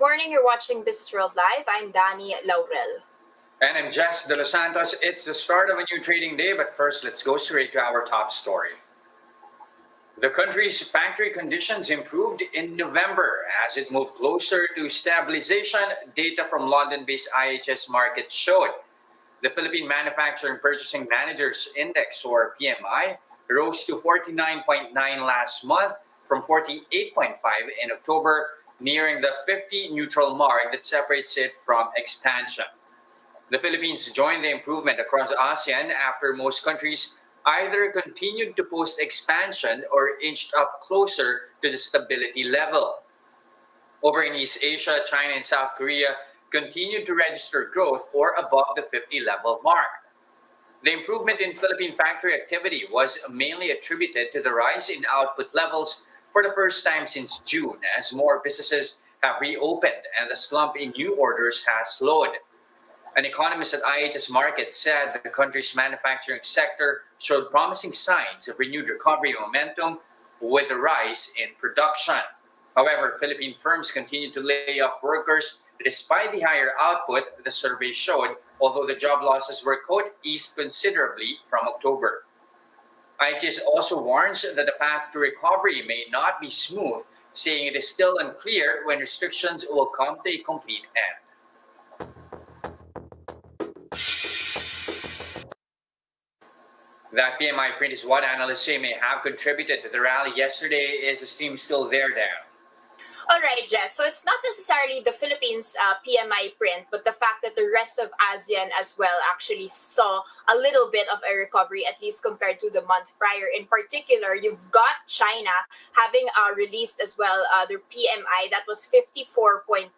morning. You're watching Business World Live. I'm Danie, Laurel. And I'm Jess de Los Santos. It's the start of a new trading day, but first let's go straight to our top story. The country's factory conditions improved in November as it moved closer to stabilization, data from London-based IHS Markit showed. The Philippine Manufacturing Purchasing Managers Index, or PMI, rose to 49.9 last month from 48.5 in October, nearing the 50 neutral mark that separates it from expansion. The Philippines joined the improvement across ASEAN after most countries either continued to post expansion or inched up closer to the stability level. Over in East Asia, China and South Korea continued to register growth or above the 50 level mark. The improvement in Philippine factory activity was mainly attributed to the rise in output levels for the first time since June, as more businesses have reopened and the slump in new orders has slowed. An economist at IHS Markit said that the country's manufacturing sector showed promising signs of renewed recovery momentum with a rise in production. However, Philippine firms continue to lay off workers despite the higher output, the survey showed, although the job losses were, quote, eased considerably from October. IHS also warns that the path to recovery may not be smooth, saying it is still unclear when restrictions will come to a complete end. That PMI print is what analysts say may have contributed to the rally yesterday. Is the steam still there, Dan? All right, Jess. So it's not necessarily the Philippines PMI print, but the fact that the rest of ASEAN as well actually saw a little bit of a recovery, at least compared to the month prior. In particular, you've got China having released as well their PMI that was 54.9.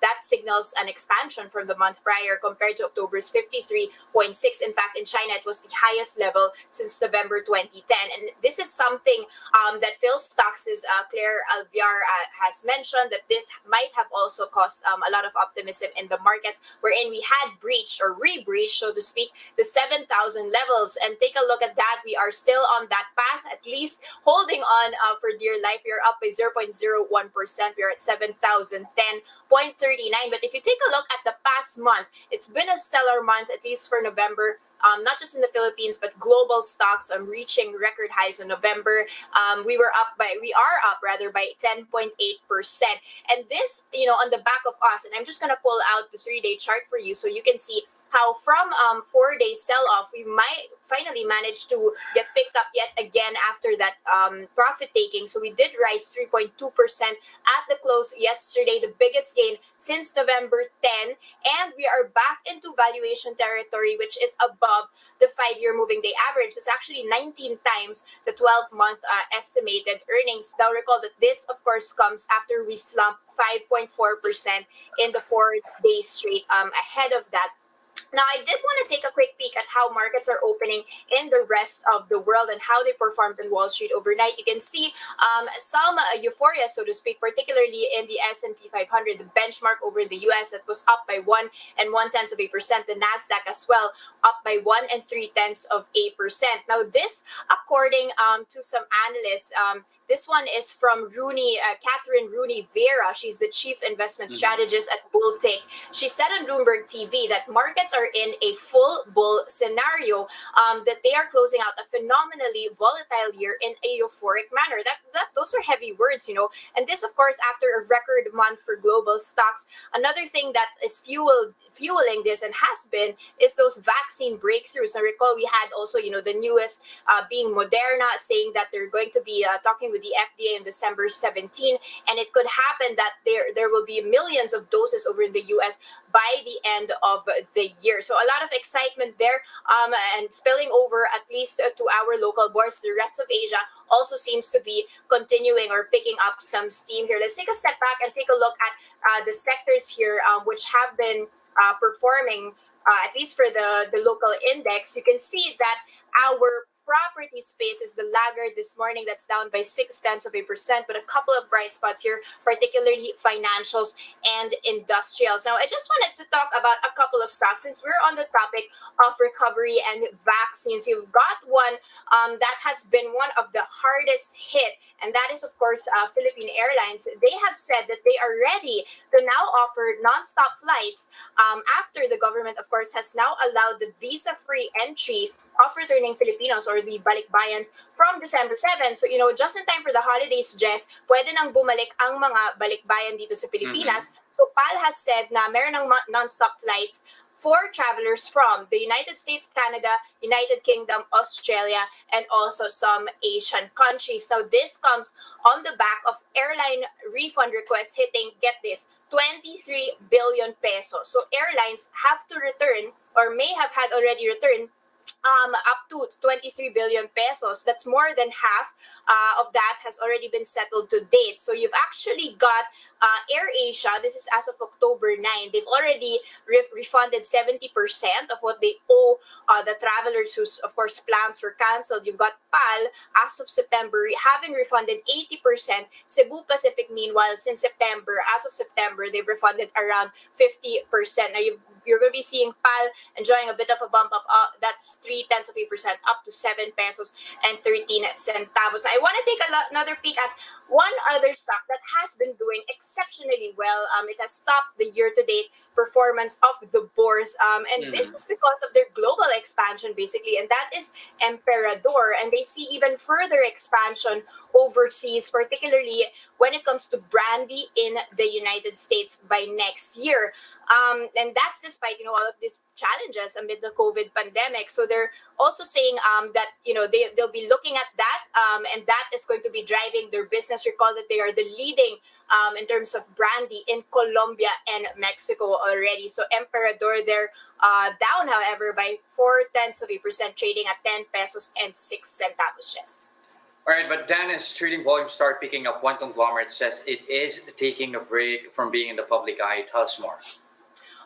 That signals an expansion from the month prior compared to October's 53.6. In fact, in China, it was the highest level since November 2010. And this is something that Phil Stocks' Claire Alviar has mentioned, that this might have also caused a lot of optimism in the markets, wherein we had breached or re-breached, so to speak, the 7,000 levels. And take a look at that. We are still on that path, at least holding on for dear life. We are up by 0.01%. We are at 7,010.39. But if you take a look at the past month, it's been a stellar month, at least for November. Not just in the Philippines, but global stocks reaching record highs in November. We are up by 10.8%. And this, on the back of us, and I'm just going to pull out the 3-day chart for you so you can see how from 4-day sell-off, we might finally manage to get picked up yet again after that profit taking. So we did rise 3.2% at the close yesterday, the biggest gain since November 10. And we are back into valuation territory, which is above the 5-year moving day average. It's actually 19 times the 12-month estimated earnings. Now recall that this, of course, comes after we slumped 5.4% in the 4 days straight ahead of that. Now, I did want to take a quick peek at how markets are opening in the rest of the world and how they performed in Wall Street overnight. You can see some euphoria, so to speak, particularly in the S&P 500, the benchmark over in the U.S. that was up by 1 1/10%. The NASDAQ as well, up by 1 3/10%. Now, this, according to some analysts, this one is from Catherine Rooney Vera. She's the chief investment strategist at Bulltake. She said on Bloomberg TV that markets are in a full bull scenario, that they are closing out a phenomenally volatile year in a euphoric manner. Those are heavy words, And this, of course, after a record month for global stocks. Another thing that is fueling this and has been is those vaccine breakthroughs. Now, recall we had also, the newest being Moderna, saying that they're going to be talking with the FDA on December 17, and it could happen that there will be millions of doses over in the U.S. by the end of the year. So a lot of excitement there, and spilling over at least to our local boards. The rest of Asia also seems to be continuing or picking up some steam here. Let's take a step back and take a look at the sectors here, which have been performing, at least for the local index. You can see that our property space is the laggard this morning. That's down by 0.6%, but a couple of bright spots here, particularly financials and industrials. Now, I just wanted to talk about a couple of stocks since we're on the topic of recovery and vaccines. You've got one that has been one of the hardest hit, and that is, of course, Philippine Airlines. They have said that they are ready to now offer nonstop flights after the government, of course, has now allowed the visa-free entry of returning Filipinos or the balikbayans from December 7. So, just in time for the holidays, Jess, pwede nang bumalik ang mga balikbayan dito sa Pilipinas. So, PAL has said na meron ng non-stop flights for travelers from the United States, Canada, United Kingdom, Australia, and also some Asian countries. So this comes on the back of airline refund requests hitting, get this, 23 billion pesos. So airlines have to return or may have had already returned up to 23 billion pesos. That's more than half of that has already been settled to date. So you've actually got AirAsia. This is as of October 9. They've already refunded 70% of what they owe the travelers whose, of course, plans were canceled. You've got PAL as of September having refunded 80%. Cebu Pacific, meanwhile, since September, as of September, they've refunded around 50%. Now you're going to be seeing PAL enjoying a bit of a bump up. That's 0.3% up to 7 pesos and 13 centavos. I want to take another peek at one other stock that has been doing exceptionally well. It has topped the year-to-date performance of the bourse. And this is because of their global expansion, basically. And that is Emperador. And they see even further expansion overseas, particularly when it comes to brandy in the United States by next year. And that's despite, all of these challenges amid the COVID pandemic. So they're also saying that, they'll be looking at that and that is going to be driving their business. Recall that they are the leading in terms of brandy in Colombia and Mexico already. So Emperador, they're down, however, by 0.4%, trading at 10 pesos and 6 centavos. Yes. All right, but Dan, as trading volumes start picking up, one conglomerate says it is taking a break from being in the public eye. Tell us more.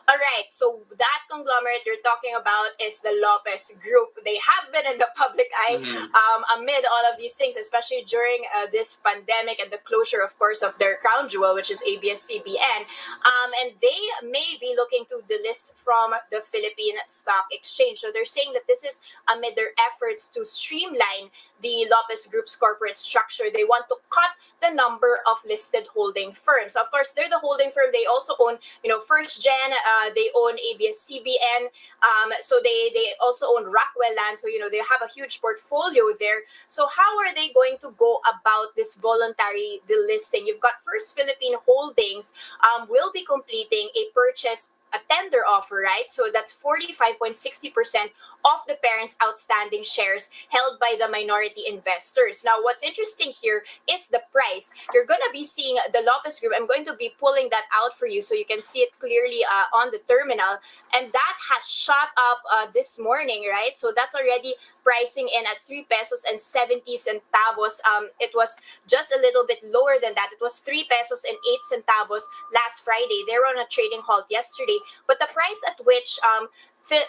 All right, so that conglomerate you're talking about is the Lopez Group. They have been in the public eye amid all of these things, especially during this pandemic and the closure, of course, of their crown jewel, which is ABS-CBN. And they may be looking to delist from the Philippine Stock Exchange. So they're saying that this is amid their efforts to streamline the Lopez Group's corporate structure. They want to cut the number of listed holding firms. Of course, they're the holding firm. They also own, First Gen. They own ABS-CBN. So they also own Rockwell Land. So, they have a huge portfolio there. So how are they going to go about this voluntary delisting? You've got First Philippine Holdings will be completing a tender offer, right? So that's 45.60% of the parent's outstanding shares held by the minority investors. Now, what's interesting here is the price. You're going to be seeing the Lopez Group. I'm going to be pulling that out for you so you can see it clearly on the terminal. And that has shot up this morning, right? So that's already pricing in at 3 pesos and 70 centavos. It was just a little bit lower than that. It was 3 pesos and 8 centavos last Friday. They were on a trading halt yesterday. But the price at which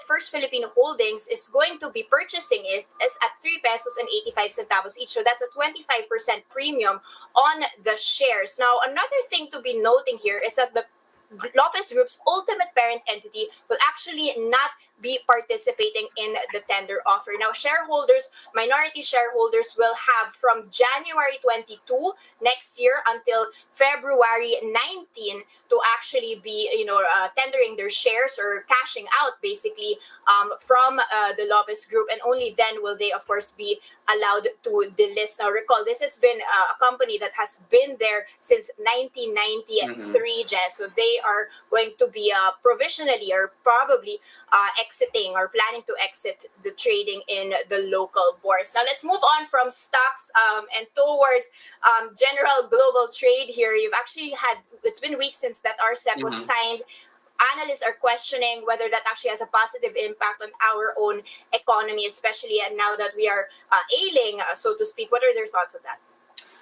First Philippine Holdings is going to be purchasing is at 3 pesos and 85 centavos each. So that's a 25% premium on the shares. Now, another thing to be noting here is that the Lopez Group's ultimate parent entity will actually not be participating in the tender offer. Now, minority shareholders will have from January 22 next year until February 19 to actually be, tendering their shares or cashing out basically from the Lopez Group. And only then will they, of course, be allowed to delist. Now, recall, this has been a company that has been there since 1993, Jess. So they are going to be provisionally or probably exiting or planning to exit the trading in the local bourse. Now, let's move on from stocks and towards general global trade here. It's been weeks since that RCEP was signed. Analysts are questioning whether that actually has a positive impact on our own economy, especially and now that we are ailing, so to speak. What are their thoughts on that?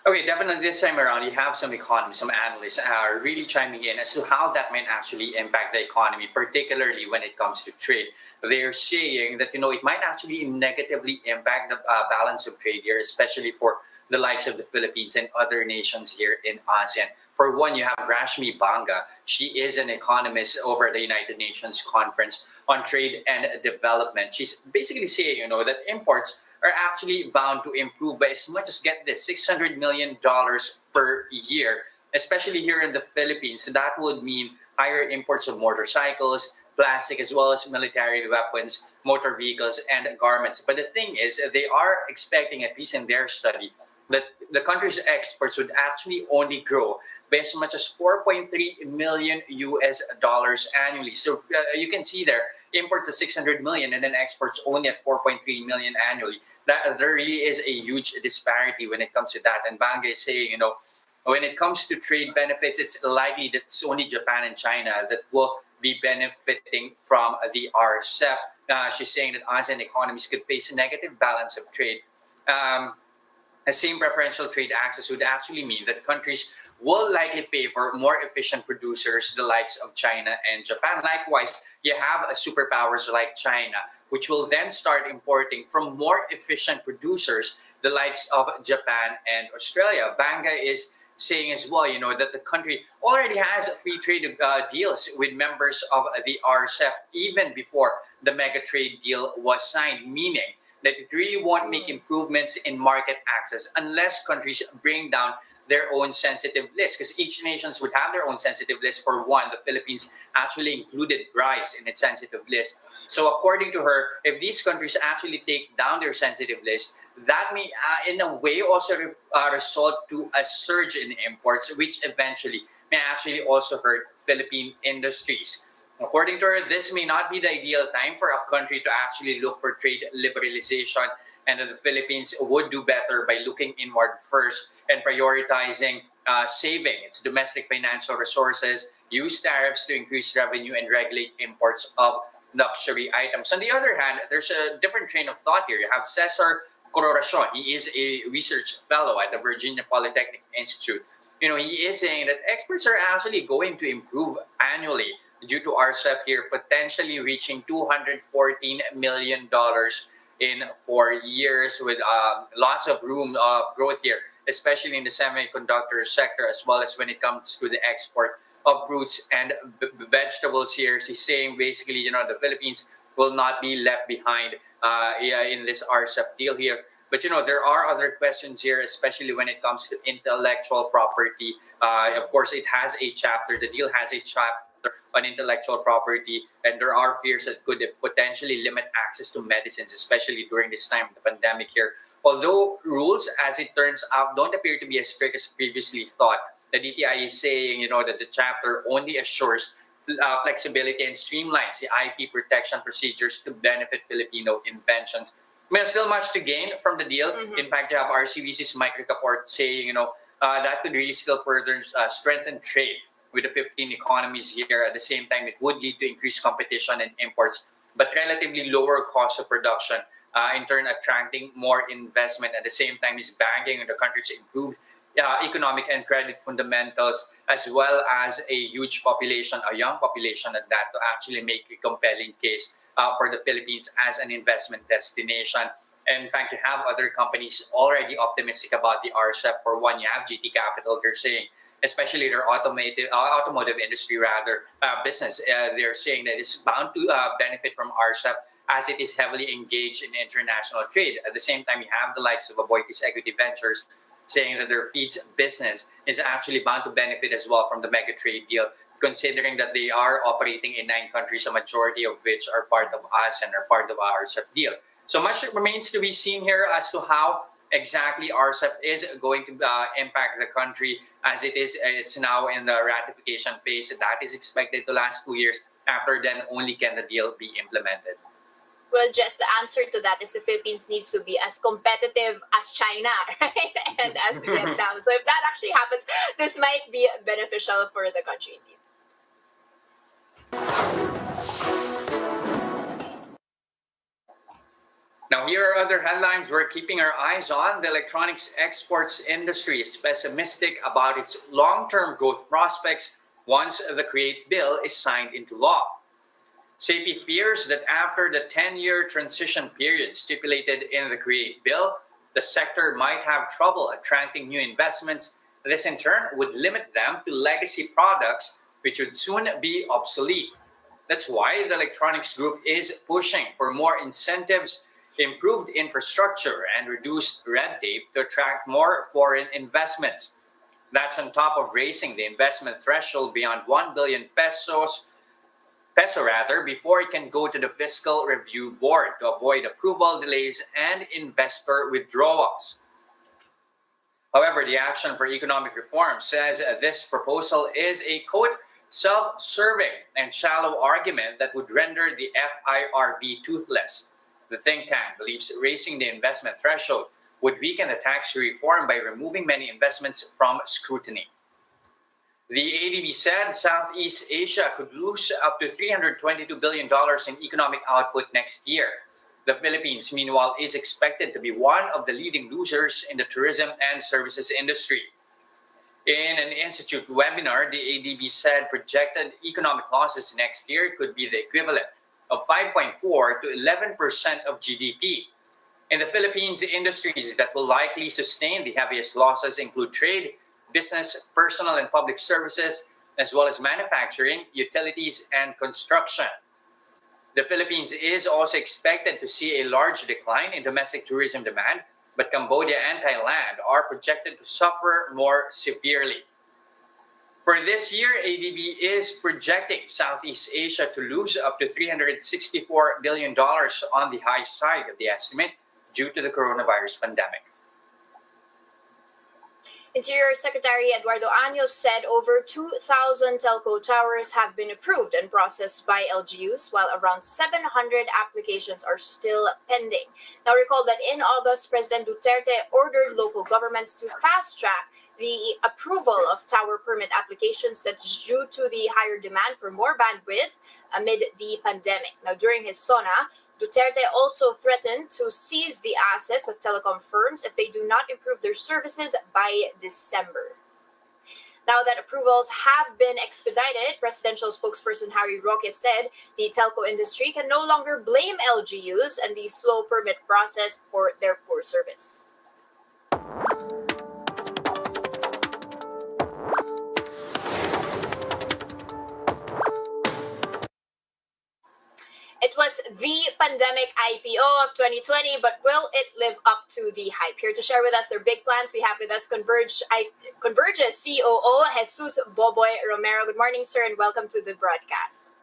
Okay, definitely this time around, you have some economists, some analysts are really chiming in as to how that might actually impact the economy, particularly when it comes to trade. They're saying that, it might actually negatively impact the balance of trade here, especially for the likes of the Philippines and other nations here in ASEAN. For one, you have Rashmi Banga. She is an economist over at the United Nations Conference on Trade and Development. She's basically saying, that imports are actually bound to improve by as much as, get this, $600 million per year, especially here in the Philippines. That would mean higher imports of motorcycles, plastic, as well as military weapons, motor vehicles, and garments. But the thing is, they are expecting, at least in their study, that the country's exports would actually only grow by as much as 4.3 million US dollars annually. So you can see there, imports of 600 million and then exports only at 4.3 million annually. That there really is a huge disparity when it comes to that. And Banga is saying, when it comes to trade benefits, it's likely that it's only Japan and China that will be benefiting from the RCEP. She's saying that ASEAN economies could face a negative balance of trade. The same preferential trade access would actually mean that countries will likely favor more efficient producers, the likes of China and Japan. Likewise, you have superpowers like China, which will then start importing from more efficient producers, the likes of Japan and Australia. Banga is saying as well, that the country already has free trade deals with members of the RCEP even before the mega trade deal was signed, meaning that it really won't make improvements in market access unless countries bring down their own sensitive list, because each nations would have their own sensitive list. For one, the Philippines actually included rice in its sensitive list. So according to her, if these countries actually take down their sensitive list, that may in a way also result to a surge in imports, which eventually may actually also hurt Philippine industries. According to her, this may not be the ideal time for a country to actually look for trade liberalization, and that the Philippines would do better by looking inward first and prioritizing saving its domestic financial resources, use tariffs to increase revenue, and regulate imports of luxury items. On the other hand, there's a different train of thought here. You have Cesar Cororacion. He is a research fellow at the Virginia Polytechnic Institute. He is saying that exports are actually going to improve annually due to RCEP here, potentially reaching $214 million in 4 years, with lots of room of growth here, especially in the semiconductor sector, as well as when it comes to the export of fruits and vegetables here. He's saying basically, the Philippines will not be left behind in this RCEP deal here. But there are other questions here, especially when it comes to intellectual property. Of course, it has a chapter. The deal has a chapter on intellectual property, and there are fears that could potentially limit access to medicines, especially during this time of the pandemic here. Although rules, as it turns out, don't appear to be as strict as previously thought, the DTI is saying, that the chapter only assures flexibility and streamlines the IP protection procedures to benefit Filipino inventions. There's still much to gain from the deal. Mm-hmm. In fact, you have RCBC's Mike Ricaport saying, that could really still further strengthen trade with the 15 economies here. At the same time, it would lead to increased competition and imports, but relatively lower cost of production, in turn attracting more investment. At the same time, is banking on the country's improved economic and credit fundamentals, as well as a huge population, a young population at that, to actually make a compelling case for the Philippines as an investment destination. And in fact, you have other companies already optimistic about the RCEP. For one, you have GT Capital. They're saying, especially their automotive industry, business, they're saying that it's bound to benefit from RCEP as it is heavily engaged in international trade. At the same time, you have the likes of Aboitiz Equity Ventures saying that their feeds business is actually bound to benefit as well from the mega trade deal, considering that they are operating in 9 countries, a majority of which are part of ASEAN or part of our RCEP deal. So much remains to be seen here as to how exactly RCEP is going to impact the country, as it's now in the ratification phase. That is expected to last 2 years. After then, only can the deal be implemented. Well, just the answer to that is the Philippines needs to be as competitive as China, right? And as Vietnam. So if that actually happens, this might be beneficial for the country indeed. Now, here are other headlines we're keeping our eyes on. The electronics exports industry is pessimistic about its long-term growth prospects once the CREATE bill is signed into law. SEIPI fears that after the 10-year transition period stipulated in the CREATE bill, the sector might have trouble attracting new investments. This in turn would limit them to legacy products, which would soon be obsolete. That's why the electronics group is pushing for more incentives, improved infrastructure, and reduced red tape to attract more foreign investments. That's on top of raising the investment threshold beyond 1 billion peso rather, before it can go to the Fiscal Review Board to avoid approval delays and investor withdrawals. However, the Action for Economic Reform says this proposal is a, quote, self-serving and shallow argument that would render the FIRB toothless. The think tank believes raising the investment threshold would weaken the tax reform by removing many investments from scrutiny. The ADB said Southeast Asia could lose up to $322 billion in economic output next year. The Philippines, meanwhile, is expected to be one of the leading losers in the tourism and services industry. In an institute webinar, the ADB said projected economic losses next year could be the equivalent of 5.4 to 11% of GDP. In the Philippines, industries that will likely sustain the heaviest losses include trade, business, personal and public services, as well as manufacturing, utilities, and construction. The Philippines is also expected to see a large decline in domestic tourism demand, but Cambodia and Thailand are projected to suffer more severely. For this year, ADB is projecting Southeast Asia to lose up to $364 billion on the high side of the estimate due to the coronavirus pandemic. Interior Secretary Eduardo Años said over 2,000 telco towers have been approved and processed by LGUs, while around 700 applications are still pending. Now recall that in August, President Duterte ordered local governments to fast-track the approval of tower permit applications that's due to the higher demand for more bandwidth amid the pandemic. Now during his SONA, Duterte also threatened to seize the assets of telecom firms if they do not improve their services by December. Now that approvals have been expedited, presidential spokesperson Harry Roque said the telco industry can no longer blame LGUs and the slow permit process for their poor service. It was the pandemic IPO of 2020, but will it live up to the hype? Here to share with us their big plans, we have with us Converge's COO, Jesus Boboy Romero. Good morning, sir, and welcome to the broadcast.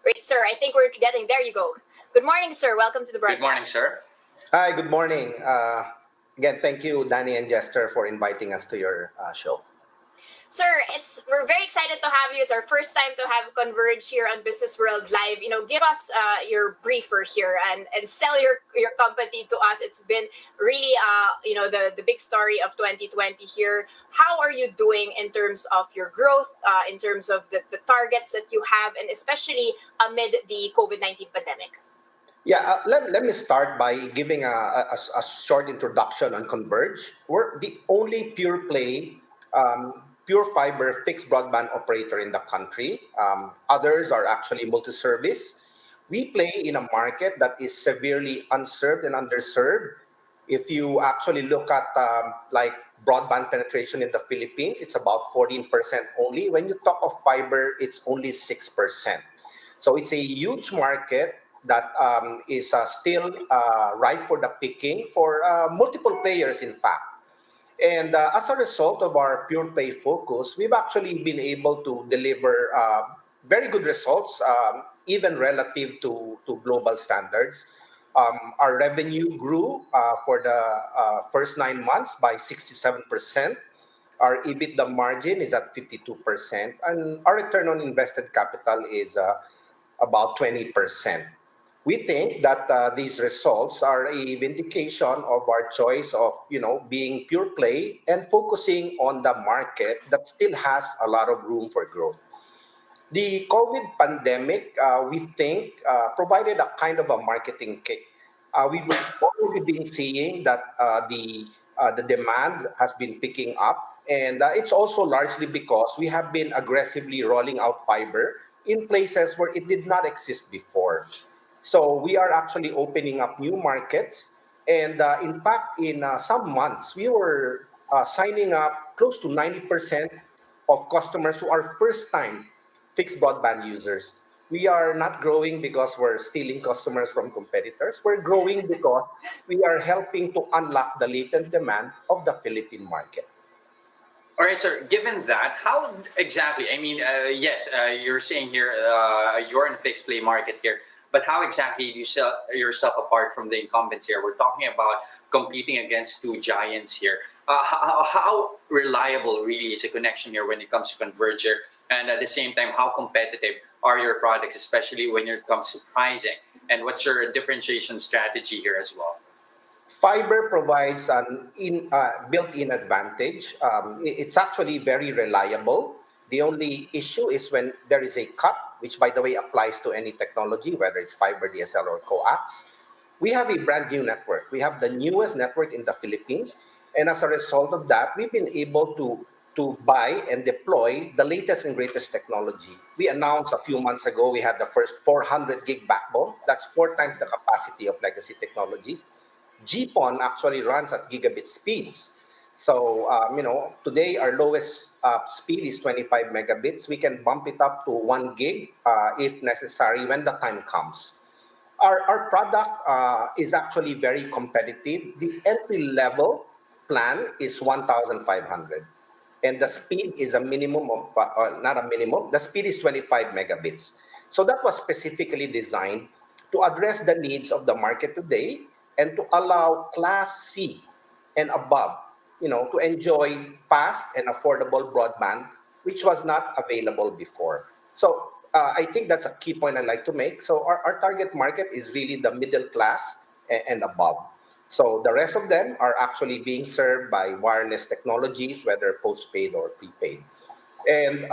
Great, sir. I think we're getting there. You go. Good morning, sir. Welcome to the broadcast. Good morning, sir. Hi, good morning. Again, thank you, Danie and Jester, for inviting us to your show. Sir, we're very excited to have you. It's our first time to have Converge here on Business World Live. Give us your briefer here and sell your company to us. It's been really the big story of 2020 here. How are you doing in terms of your growth, in terms of the targets that you have, and especially amid the COVID-19 pandemic? Yeah, let me start by giving a short introduction on Converge. We're the only pure play pure fiber fixed broadband operator in the country. Others are actually multi-service. We play in a market that is severely unserved and underserved. If you actually look at like broadband penetration in the Philippines, it's about 14% only. When you talk of fiber, it's only 6%. So it's a huge market that is still ripe for the picking for multiple players, in fact. And as a result of our pure play focus, we've actually been able to deliver very good results, even relative to global standards. Our revenue grew for the first 9 months by 67%. Our EBITDA margin is at 52%, and our return on invested capital is about 20%. We think that these results are a vindication of our choice of, being pure play and focusing on the market that still has a lot of room for growth. The COVID pandemic, we think, provided a kind of a marketing kick. We've already been seeing that the demand has been picking up, and it's also largely because we have been aggressively rolling out fiber in places where it did not exist before. So we are actually opening up new markets. And in fact, in some months, we were signing up close to 90% of customers who are first time fixed broadband users. We are not growing because we're stealing customers from competitors. We're growing because we are helping to unlock the latent demand of the Philippine market. All right, sir. Given that, how exactly? I mean, yes, you're saying here you're in a fixed play market here, but how exactly do you sell yourself apart from the incumbents here? We're talking about competing against two giants here. How reliable really is a connection here when it comes to Converge here? And at the same time, how competitive are your products, especially when it comes to pricing? And what's your differentiation strategy here as well? Fiber provides an built-in advantage. It's actually very reliable. The only issue is when there is a cut, which by the way applies to any technology, whether it's fiber, DSL, or coax. We have a brand new network. We have the newest network in the Philippines, and as a result of that, we've been able to buy and deploy the latest and greatest technology. We announced a few months ago we had the first 400 gig backbone. That's four times the capacity of legacy technologies. GPON actually runs at gigabit speeds. So, today our lowest speed is 25 megabits. We can bump it up to 1 gig if necessary when the time comes. Our product is actually very competitive. The entry level plan is 1,500. And the speed is a minimum of, not a minimum, the speed is 25 megabits. So that was specifically designed to address the needs of the market today and to allow Class C and above, to enjoy fast and affordable broadband, which was not available before. So I think that's a key point I'd like to make. So our target market is really the middle class and above. So the rest of them are actually being served by wireless technologies, whether postpaid or prepaid. And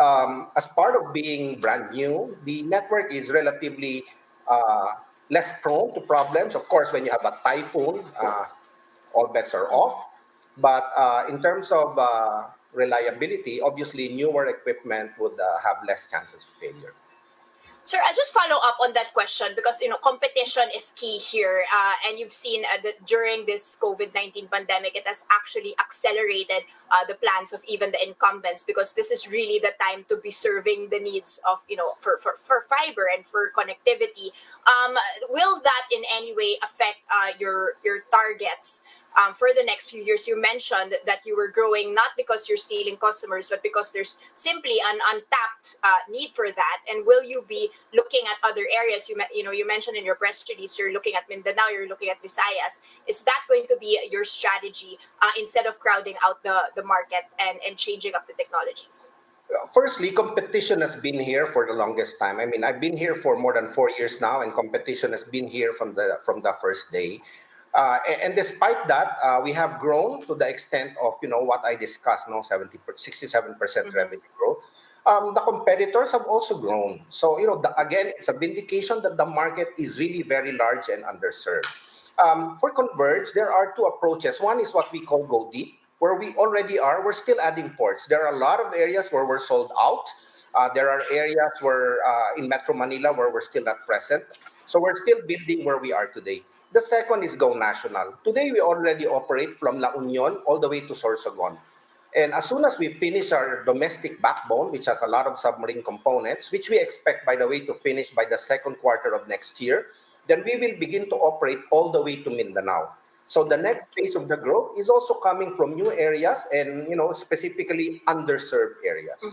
as part of being brand new, the network is relatively uh, less prone to problems. Of course, when you have a typhoon, all bets are off. But in terms of reliability, obviously newer equipment would have less chances of failure. Sir, I'll just follow up on that question because competition is key here, and you've seen that during this COVID-19 pandemic, it has actually accelerated the plans of even the incumbents because this is really the time to be serving the needs of for fiber and for connectivity. Will that in any way affect your targets? For the next few years, you mentioned that you were growing not because you're stealing customers, but because there's simply an untapped need for that. And will you be looking at other areas? You mentioned in your press release you're looking at Mindanao, you're looking at Visayas. Is that going to be your strategy instead of crowding out the market and changing up the technologies? Firstly, competition has been here for the longest time. I mean, I've been here for more than 4 years now, and competition has been here from the first day. And despite that, we have grown to the extent of what I discussed, 67% revenue growth. The competitors have also grown. So again, it's a vindication that the market is really very large and underserved. For Converge, there are two approaches. One is what we call go deep, where we already are. We're still adding ports. There are a lot of areas where we're sold out. There are areas where in Metro Manila where we're still not present. So we're still building where we are today. The second is go national. Today we already operate from La Union all the way to Sorsogon. And as soon as we finish our domestic backbone, which has a lot of submarine components, which we expect, by the way, to finish by the second quarter of next year, then we will begin to operate all the way to Mindanao. So the next phase of the growth is also coming from new areas and specifically underserved areas.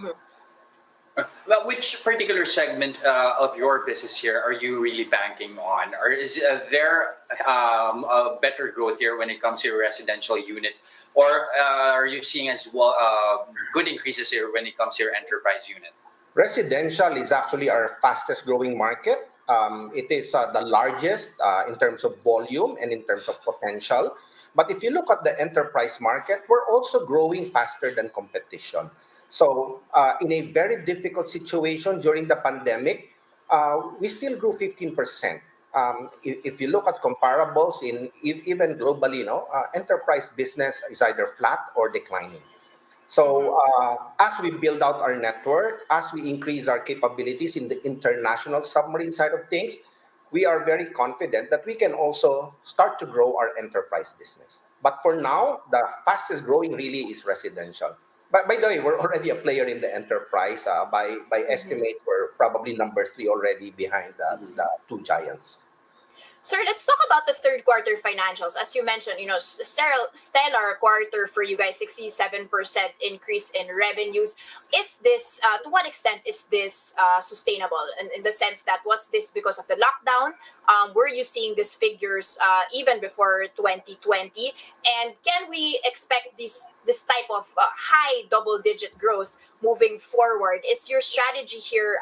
Well, which particular segment of your business here are you really banking on? Or is there a better growth here when it comes to residential units? Or are you seeing as well good increases here when it comes to your enterprise unit? Residential is actually our fastest growing market. It is the largest in terms of volume and in terms of potential. But if you look at the enterprise market, we're also growing faster than competition. So in a very difficult situation during the pandemic, we still grew 15%. If you look at comparables even globally, enterprise business is either flat or declining. So as we build out our network, as we increase our capabilities in the international submarine side of things, we are very confident that we can also start to grow our enterprise business. But for now, the fastest growing really is residential. But by the way, we're already a player in the enterprise. By estimate, we're probably number three already behind the two giants. Sir, let's talk about the third quarter financials. As you mentioned, stellar quarter for you guys, 67% increase in revenues. Is this, to what extent is this sustainable? In the sense that, was this because of the lockdown? Were you seeing these figures even before 2020? And can we expect this type of high double-digit growth moving forward? Is your strategy here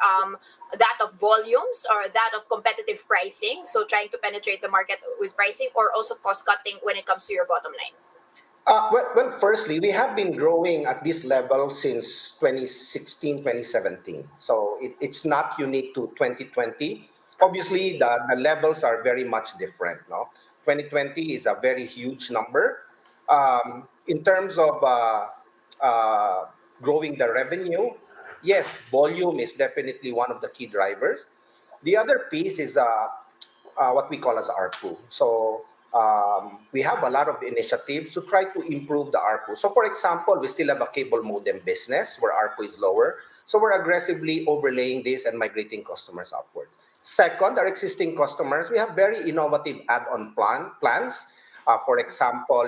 that of volumes or that of competitive pricing, so trying to penetrate the market with pricing, or also cost cutting when it comes to your bottom line? Well, firstly, we have been growing at this level since 2016, 2017. So it's not unique to 2020. Obviously, the levels are very much different. No, 2020 is a very huge number. In terms of growing the revenue, yes, volume is definitely one of the key drivers. The other piece is what we call as ARPU. So we have a lot of initiatives to try to improve the ARPU. So for example, we still have a cable modem business where ARPU is lower. So we're aggressively overlaying this and migrating customers upward. Second, our existing customers, we have very innovative add-on plans. For example,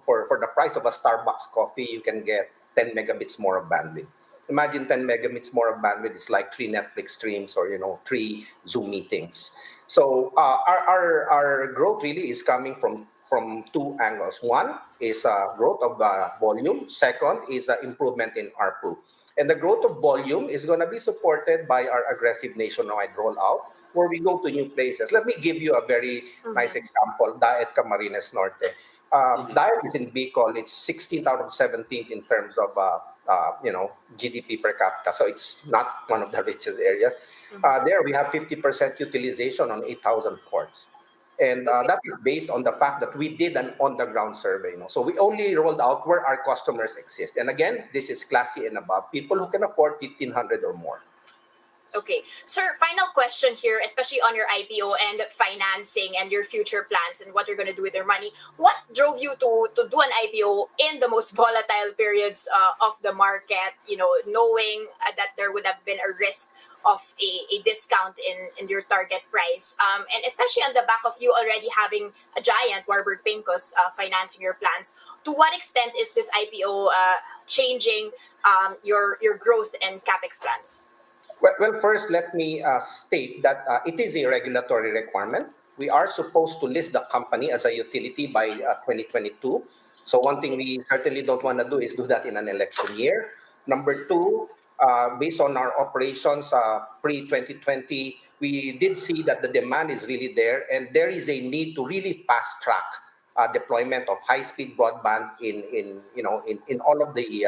for the price of a Starbucks coffee, you can get 10 megabits more of bandwidth. Imagine 10 megabits more of bandwidth is like 3 Netflix streams or 3 Zoom meetings. So our growth really is coming from two angles. One is growth of volume. Second is improvement in ARPU. And the growth of volume is going to be supported by our aggressive nationwide rollout, where we go to new places. Let me give you a very nice example. Daet Camarines Norte. Daet is in Bicol. It's 16th out of 17th in terms of GDP per capita. So it's not one of the richest areas. There we have 50% utilization on 8,000 ports. And that is based on the fact that we did an on-the-ground survey. So we only rolled out where our customers exist. And again, this is Class C and above, people who can afford 1,500 or more. Okay. Sir, final question here, especially on your IPO and financing and your future plans and what you're going to do with your money. What drove you to do an IPO in the most volatile periods of the market, knowing that there would have been a risk of a discount in your target price? And especially on the back of you already having a giant, Warburg Pincus, financing your plans. To what extent is this IPO changing your growth and CapEx plans? Well, first, let me state that it is a regulatory requirement. We are supposed to list the company as a utility by 2022. So one thing we certainly don't want to do is do that in an election year. Number two, based on our operations pre-2020, we did see that the demand is really there, and there is a need to really fast track deployment of high-speed broadband in all of the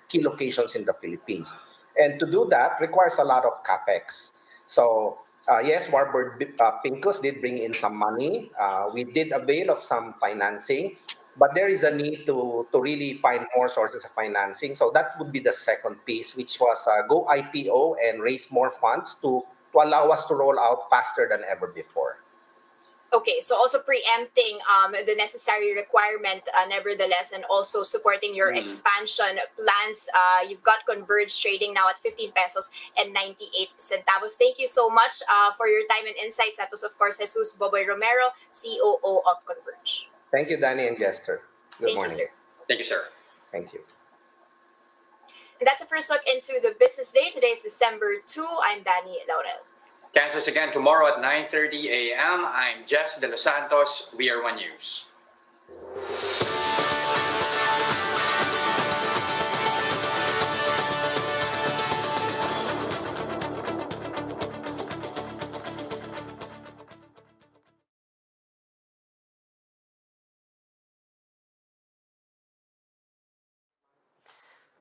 key locations in the Philippines. And to do that requires a lot of capex. So yes, Warburg Pincus did bring in some money. We did avail of some financing, but there is a need to really find more sources of financing. So that would be the second piece, which was go IPO and raise more funds to allow us to roll out faster than ever before. Okay, so also preempting the necessary requirement, nevertheless, and also supporting your expansion plans. You've got Converge trading now at 15 pesos and 98 centavos. Thank you so much for your time and insights. That was, of course, Jesus Boboy Romero, COO of Converge. Thank you, Danie and Jester. Good morning. Thank you, sir. Thank you, sir. Thank you. And that's a first look into the business day. Today is December 2. I'm Danie, Laurel. Catch us again tomorrow at 9:30 a.m. I'm Jess De Los Santos. We are One News.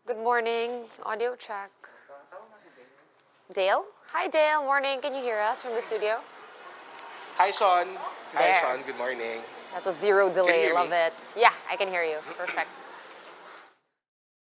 Good morning. Audio check. Dale? Hi, Dale. Morning. Can you hear us from the studio? Hi, Sean. Hi, There. Sean. Good morning. That was zero delay. hear me? Love it. Yeah, I can hear you. Perfect.